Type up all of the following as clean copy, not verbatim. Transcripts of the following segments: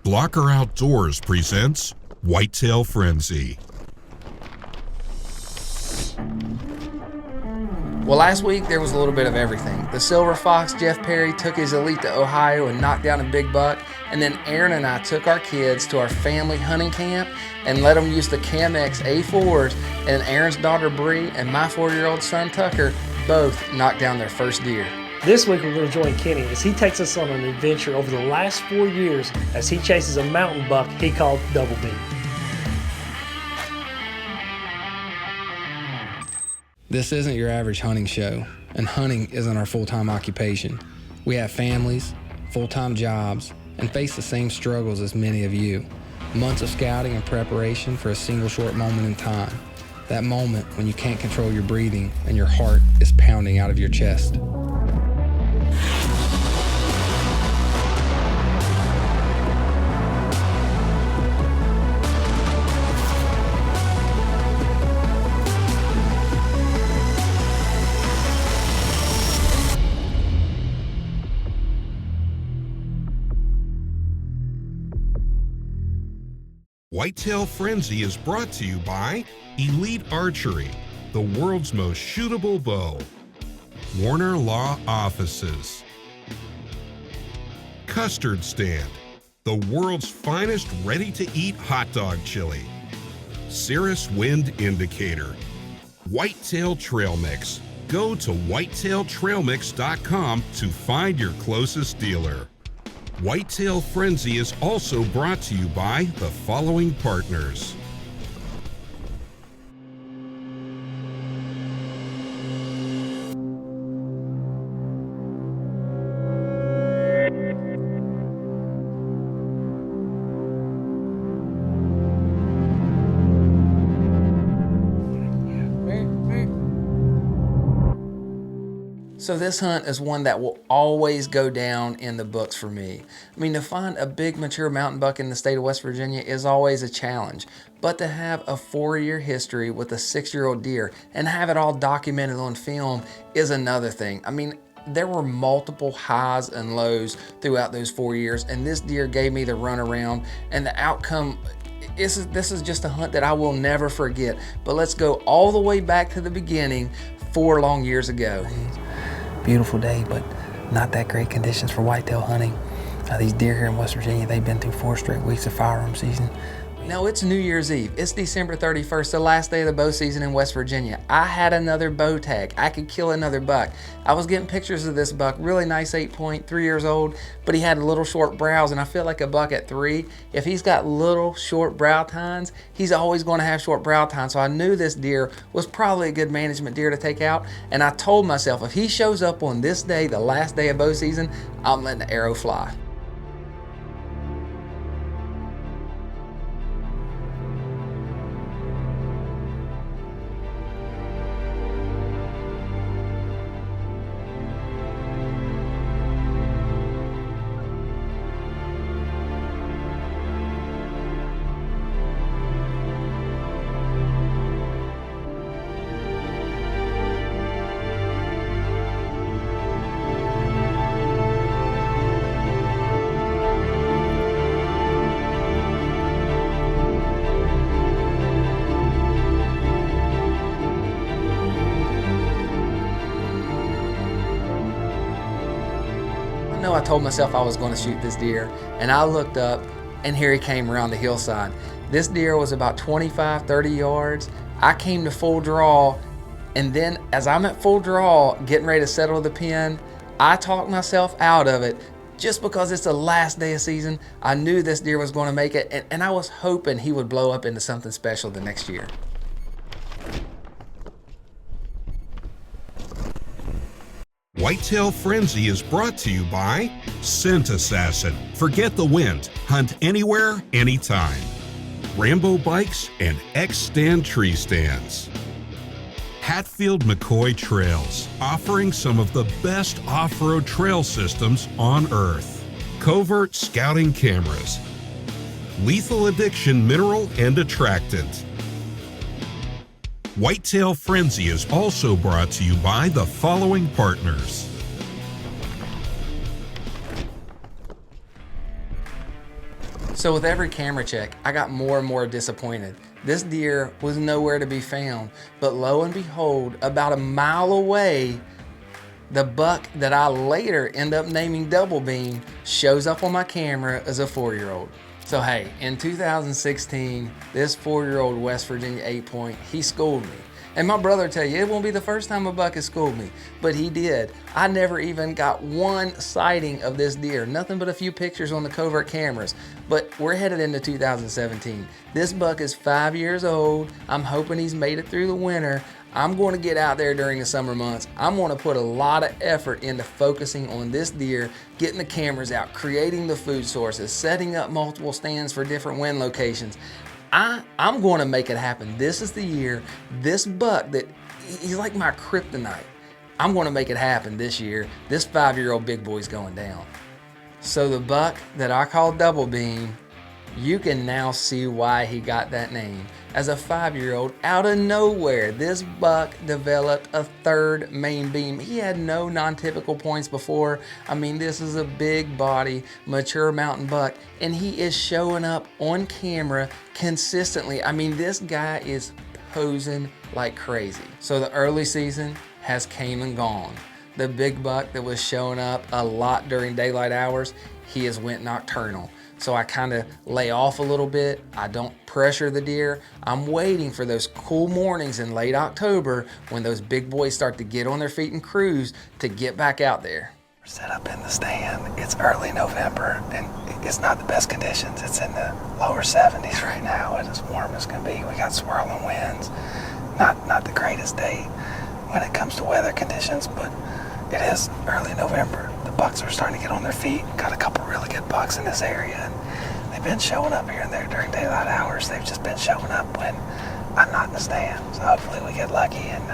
Blocker Outdoors presents Whitetail Frenzy. Well, last week there was a little bit of everything. The Silver Fox, Jeff Perry, took his elite to Ohio and knocked down a big buck. And then Aaron and I took our kids to our family hunting camp and let them use the Cam-X A4s. And Aaron's daughter Bree and my 4-year-old son Tucker both knocked down their first deer. This week we're going to join Kenny as he takes us on an adventure over the last 4 years as he chases a mountain buck he called Double B. This isn't your average hunting show, and hunting isn't our full-time occupation. We have families, full-time jobs, and face the same struggles as many of you. Months of scouting and preparation for a single short moment in time. That moment when you can't control your breathing and your heart is pounding out of your chest. Whitetail Frenzy is brought to you by Elite Archery, the world's most shootable bow. Warner Law Offices. Custard Stand, the world's finest ready-to-eat hot dog chili. Cirrus Wind Indicator. Whitetail Trail Mix. Go to whitetailtrailmix.com to find your closest dealer. Whitetail Frenzy is also brought to you by the following partners. So this hunt is one that will always go down in the books for me. I mean, to find a big mature mountain buck in the state of West Virginia is always a challenge. But to have a 4-year history with a 6-year-old deer and have it all documented on film is another thing. I mean, there were multiple highs and lows throughout those 4 years, and this deer gave me the runaround, and the outcome, this is just a hunt that I will never forget. But let's go all the way back to the beginning, 4 long years ago. Beautiful day, but not that great conditions for whitetail hunting. These deer here in West Virginia, they've been through 4 straight weeks of firearm season. No, it's New Year's Eve. It's December 31st, the last day of the bow season in West Virginia. I had another bow tag. I could kill another buck. I was getting pictures of this buck, really nice 8-point, 3 years old, but he had little short brows, and I feel like a buck at 3, if he's got little short brow tines, he's always going to have short brow tines. So I knew this deer was probably a good management deer to take out, and I told myself, if he shows up on this day, the last day of bow season, I'm letting the arrow fly. I told myself I was going to shoot this deer, and I looked up, and here he came around the hillside. This deer was about 25-30 yards. I came to full draw, and then as I'm at full draw, getting ready to settle the pin, I talked myself out of it. Just because it's the last day of season, I knew this deer was going to make it, and I was hoping he would blow up into something special the next year. Whitetail Frenzy is brought to you by Scent Assassin. Forget the wind. Hunt anywhere, anytime. Rambo Bikes and X-Stand Tree Stands. Hatfield McCoy Trails, offering some of the best off-road trail systems on Earth. Covert Scouting Cameras. Lethal Addiction Mineral and Attractant. Whitetail Frenzy is also brought to you by the following partners. So with every camera check, I got more and more disappointed. This deer was nowhere to be found, but lo and behold, about a mile away, the buck that I later end up naming Double Beam shows up on my camera as a 4-year-old. So hey, in 2016, this 4-year-old West Virginia 8-point, he schooled me. And my brother will tell you, it won't be the first time a buck has schooled me, but he did. I never even got one sighting of this deer, nothing but a few pictures on the covert cameras. But we're headed into 2017. This buck is 5 years old. I'm hoping he's made it through the winter. I'm going to get out there during the summer months. I'm going to put a lot of effort into focusing on this deer, getting the cameras out, creating the food sources, setting up multiple stands for different wind locations. I'm going to make it happen. This is the year. This buck that he's like my kryptonite. I'm going to make it happen this year. This 5-year-old big boy's going down. So the buck that I call Double Beam, you can now see why he got that name. As a 5-year-old, out of nowhere, this buck developed a third main beam. He had no non-typical points before. I mean, this is a big body, mature mountain buck, and he is showing up on camera consistently. I mean, this guy is posing like crazy. So the early season has came and gone. The big buck that was showing up a lot during daylight hours, he has went nocturnal. So I kind of lay off a little bit. I don't pressure the deer. I'm waiting for those cool mornings in late October when those big boys start to get on their feet and cruise to get back out there. We're set up in the stand. It's early November and it's not the best conditions. It's in the lower 70s right now. It's as warm as can be. We got swirling winds. Not the greatest day when it comes to weather conditions, but it is early November. The bucks are starting to get on their feet. Got a couple really good bucks in this area, and they've been showing up here and there during daylight hours. They've just been showing up when I'm not in the stand. So hopefully we get lucky and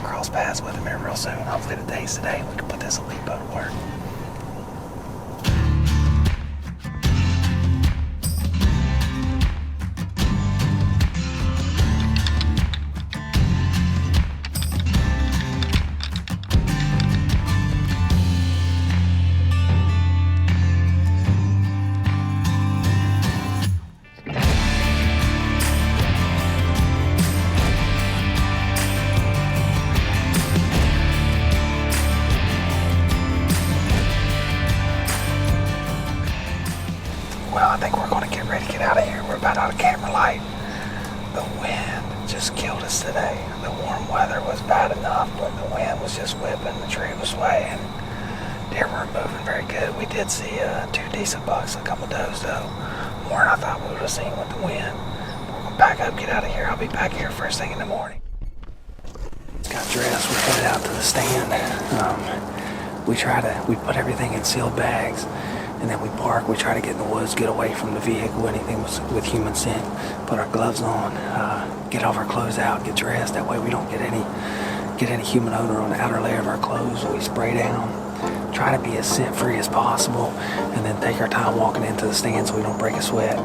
cross paths with them here real soon. Hopefully today's the day we can put this elite bow to work. Well, I think we're going to get ready to get out of here. We're about out of camera light. The wind just killed us today. The warm weather was bad enough, but the wind was just whipping, the tree was swaying. Deer weren't moving very good. We did see 2 decent bucks, a couple does though. More than I thought we would have seen with the wind. We're going to pack up, get out of here. I'll be back here first thing in the morning. Got dressed, we're headed out to the stand. We put everything in sealed bags. And then we park, we try to get in the woods, get away from the vehicle, anything with human scent, put our gloves on, get all of our clothes out, get dressed. That way we don't get any human odor on the outer layer of our clothes. We spray down, try to be as scent free as possible, and then take our time walking into the stand so we don't break a sweat.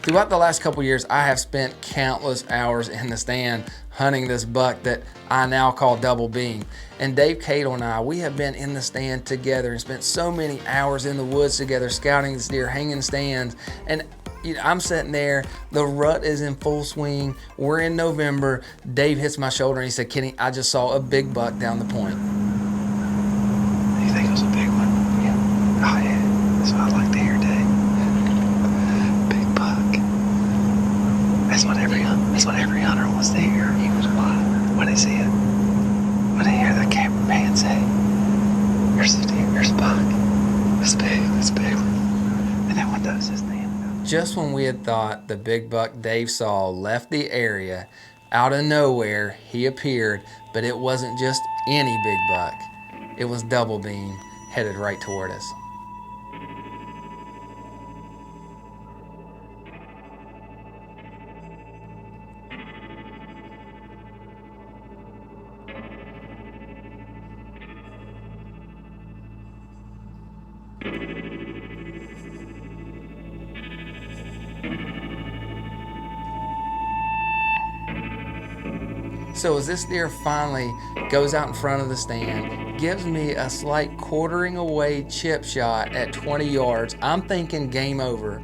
Throughout the last couple years, I have spent countless hours in the stand hunting this buck that I now call Double Beam. And Dave Cato and I, we have been in the stand together and spent so many hours in the woods together, scouting this deer, hanging stands. And I'm sitting there, the rut is in full swing. We're in November. Dave hits my shoulder and he said, "Kenny, I just saw a big buck down the point." You think it was a big one? Yeah. Oh yeah, that's what I like to hear, Dave. That's what every hunter wants to hear. He was wild when they see it. When they hear the cameraman say, "Here's the deer, here's the buck. It's big, it's big." And that one does his thing. Just when we had thought the big buck Dave saw left the area, out of nowhere he appeared, but it wasn't just any big buck. It was Double Beam headed right toward us. So as this deer finally goes out in front of the stand, gives me a slight quartering away chip shot at 20 yards, I'm thinking game over.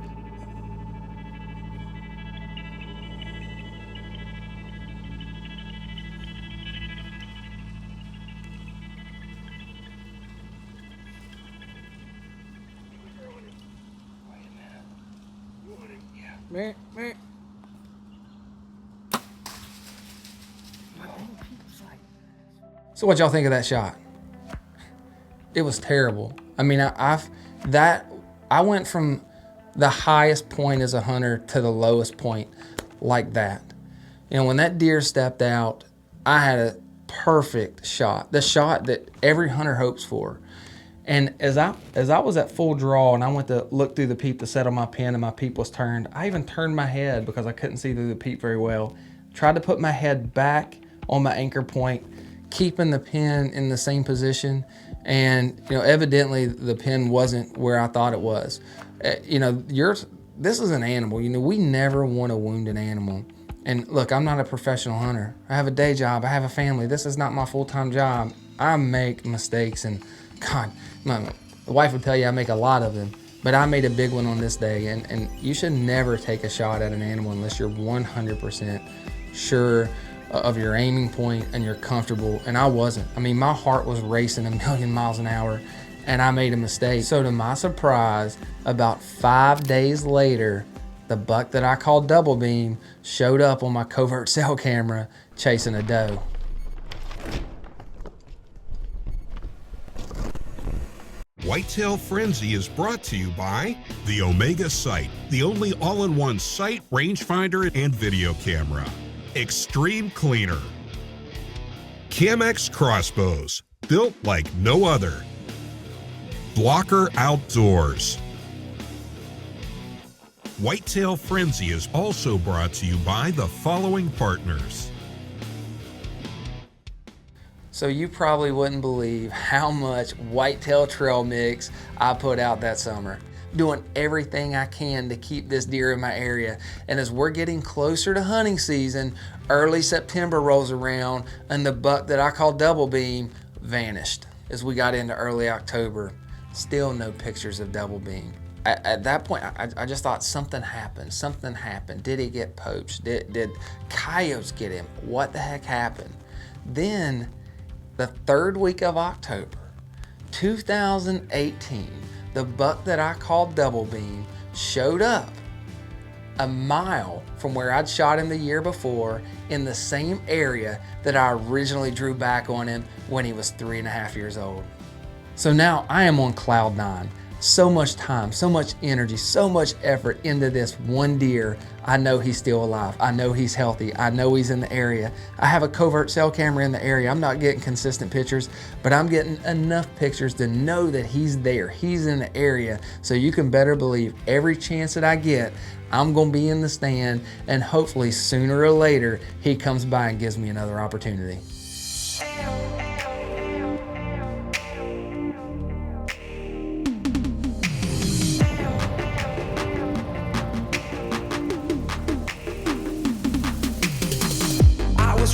Meh, meh. So what y'all think of that shot? It was terrible. I mean, I went from the highest point as a hunter to the lowest point like that. You know, when that deer stepped out, I had a perfect shot, the shot that every hunter hopes for. And as I was at full draw and I went to look through the peep to set on my pin and my peep was turned, I even turned my head because I couldn't see through the peep very well. Tried to put my head back on my anchor point, keeping the pin in the same position. And, you know, evidently the pin wasn't where I thought it was. You know, this is an animal. You know, we never want to wound an animal. And look, I'm not a professional hunter. I have a day job. I have a family. This is not my full-time job. I make mistakes, and God, my wife would tell you I make a lot of them, but I made a big one on this day. And you should never take a shot at an animal unless you're 100% sure of your aiming point and you're comfortable. And I wasn't. I mean, my heart was racing a million miles an hour, and I made a mistake. So to my surprise, about 5 days later, the buck that I called Double Beam showed up on my covert cell camera chasing a doe. Whitetail Frenzy is brought to you by the Omega Sight, the only all-in-one sight, rangefinder, and video camera. Extreme Cleaner. Camex Crossbows, built like no other. Blocker Outdoors. Whitetail Frenzy is also brought to you by the following partners. So you probably wouldn't believe how much whitetail trail mix I put out that summer. Doing everything I can to keep this deer in my area. And as we're getting closer to hunting season, early September rolls around and the buck that I call Double Beam vanished. As we got into early October, still no pictures of Double Beam. At that point, I just thought something happened. Something happened. Did he get poached? Did coyotes get him? What the heck happened? Then, the third week of October, 2018, the buck that I called Double Beam showed up a mile from where I'd shot him the year before in the same area that I originally drew back on him when he was 3.5 years old. So now I am on cloud nine. So much time, so much energy, so much effort into this one deer. I know he's still alive. I know he's healthy. I know he's in the area. I have a covert cell camera in the area. I'm not getting consistent pictures, but I'm getting enough pictures to know that he's there. He's in the area. So you can better believe every chance that I get, I'm gonna be in the stand, and hopefully sooner or later, he comes by and gives me another opportunity.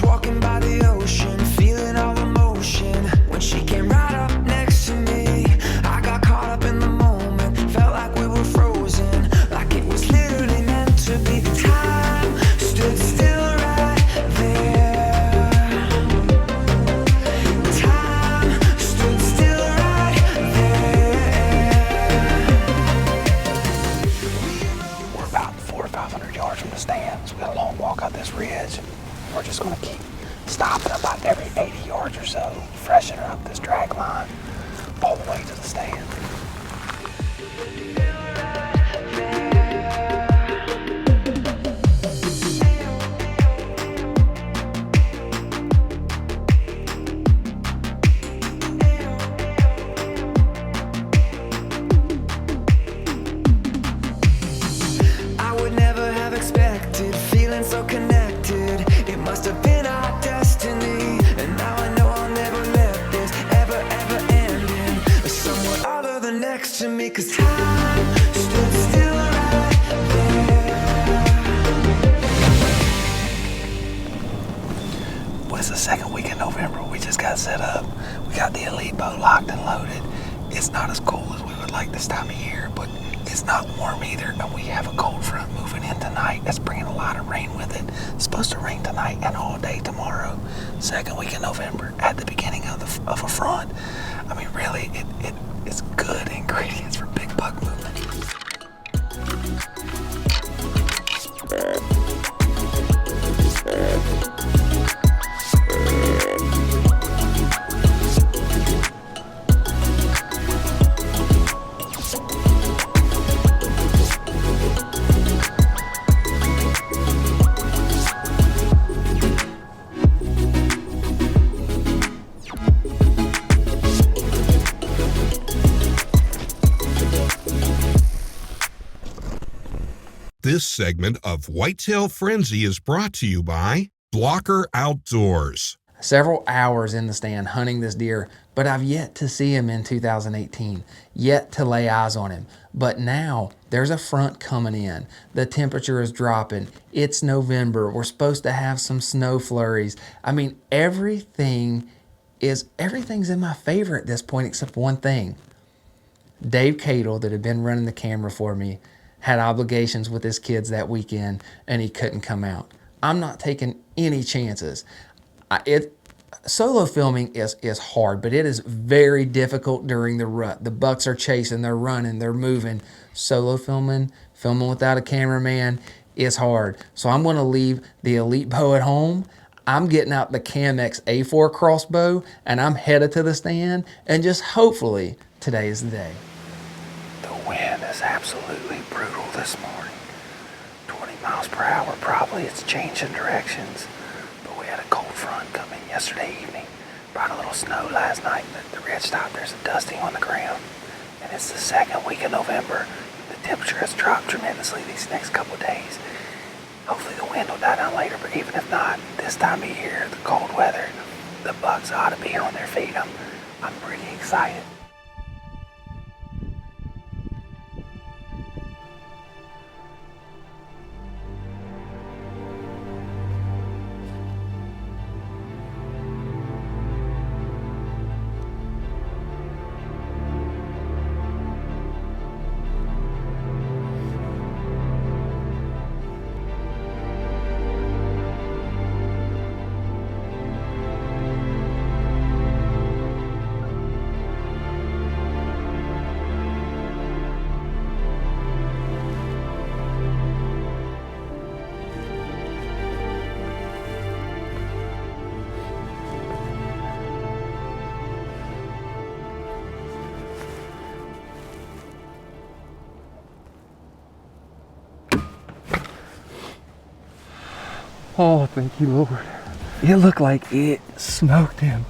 Walking by the ocean, feeling all emotion. When she came right up next to me, I got caught up in the moment. Felt like we were frozen, like it was literally meant to be. Time stood still right there. got set up. We got the Elite bow locked and loaded. It's not as cool as we would like this time of year, but it's not warm either. And we have a cold front moving in tonight. That's bringing a lot of rain with it. It's supposed to rain tonight and all day tomorrow. Second week in November at the beginning of a front. I mean, really, it's good ingredients for big buck movement. This segment of Whitetail Frenzy is brought to you by Blocker Outdoors. Several hours in the stand hunting this deer, but I've yet to see him in 2018, yet to lay eyes on him. But now there's a front coming in. The temperature is dropping. It's November. We're supposed to have some snow flurries. I mean, everything's in my favor at this point except one thing. Dave Cadle, that had been running the camera for me, had obligations with his kids that weekend and he couldn't come out. I'm not taking any chances. Solo filming is hard, but it is very difficult during the rut. The bucks are chasing, they're running, they're moving. Solo filming without a cameraman is hard. So I'm going to leave the Elite bow at home. I'm getting out the Cam-X A4 crossbow and I'm headed to the stand, and just hopefully today is the day. The wind is absolutely brutal this morning. 20 miles per hour probably. It's changing directions. But we had a cold front come in yesterday evening. Brought a little snow last night at the ridge top. There's a dusting on the ground. And it's the second week of November. The temperature has dropped tremendously these next couple of days. Hopefully the wind will die down later, but even if not, this time of year, the cold weather, the bucks ought to be on their feet. I'm pretty excited. Oh, thank you, Lord. It looked like it smoked him.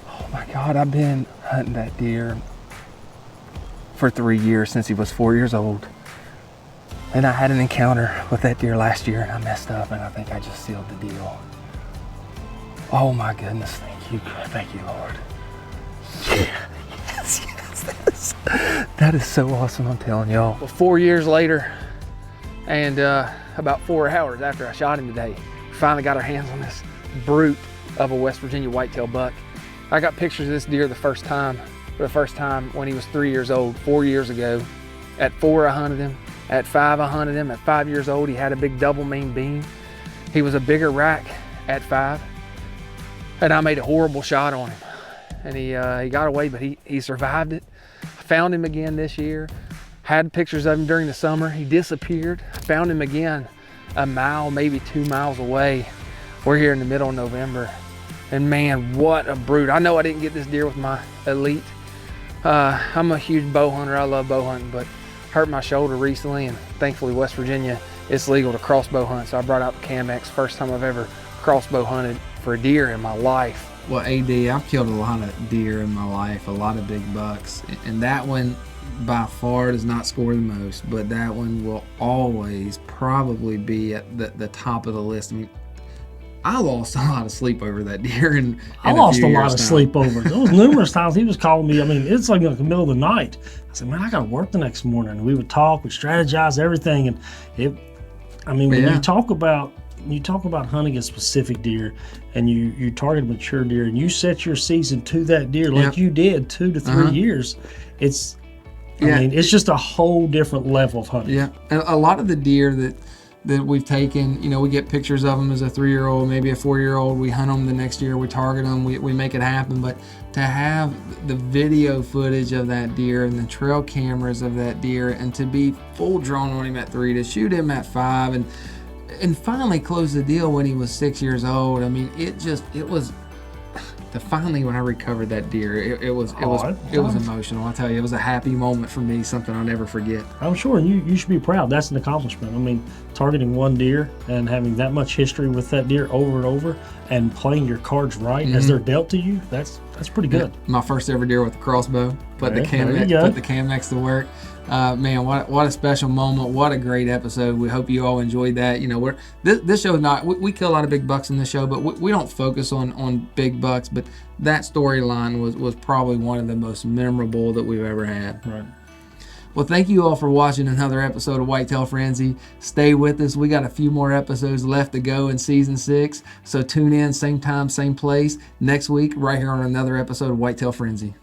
Oh my God, I've been hunting that deer for 3 years, since he was 4 years old. And I had an encounter with that deer last year and I messed up, and I think I just sealed the deal. Oh my goodness, thank you, Lord. Yes, that is so awesome, I'm telling y'all. Well, 4 years later, and about 4 hours after I shot him today, we finally got our hands on this brute of a West Virginia whitetail buck. I got pictures of this deer for the first time when he was 3 years old, 4 years ago. At 4, I hunted him. At 5, I hunted him. At 5 years old, he had a big double main beam. He was a bigger rack at 5, and I made a horrible shot on him. And he got away, but he survived it. I found him again this year. Had pictures of him during the summer. He disappeared. Found him again a mile, maybe 2 miles away. We're here in the middle of November. And man, what a brute. I know I didn't get this deer with my Elite. I'm a huge bow hunter. I love bow hunting, but hurt my shoulder recently, and thankfully West Virginia, it's legal to crossbow hunt. So I brought out the Cam-X, first time I've ever crossbow hunted for a deer in my life. Well, AD, I've killed a lot of deer in my life, a lot of big bucks, and that one by far does not score the most, but that one will always probably be at the top of the list. I mean, I lost a lot of sleep over that deer. I lost a lot of sleep over it. There was numerous times he was calling me. I mean, it's like in the middle of the night. I said, man, I got to work the next morning. And we would talk, we'd strategize everything. And when you talk about you talk about hunting a specific deer, and you target a mature deer, and you set your season to that deer like Yep. you did 2 to 3 years. It's, Yeah. I mean, it's just a whole different level of hunting. Yeah, and a lot of the deer that we've taken, we get pictures of them as a 3-year-old, maybe a 4-year-old. We hunt them the next year, we target them, we make it happen. But to have the video footage of that deer and the trail cameras of that deer, and to be full drawn on him at 3, to shoot him at 5, and finally close the deal when he was 6 years old. I mean, it was. Finally, when I recovered that deer, it was emotional. I tell you, it was a happy moment for me, something I'll never forget. I'm sure you should be proud. That's an accomplishment. I mean, targeting one deer and having that much history with that deer over and over, and playing your cards right as they're dealt to you, that's pretty good. Yeah, my first ever deer with a crossbow. Put the There you go. Cam-X to work. Man, what a special moment. What a great episode. We hope you all enjoyed that. This show is not, we kill a lot of big bucks in this show, but we don't focus on big bucks. But that storyline was probably one of the most memorable that we've ever had. Right. Well, thank you all for watching another episode of Whitetail Frenzy. Stay with us. We got a few more episodes left to go in season 6. So tune in, same time, same place, next week, right here on another episode of Whitetail Frenzy.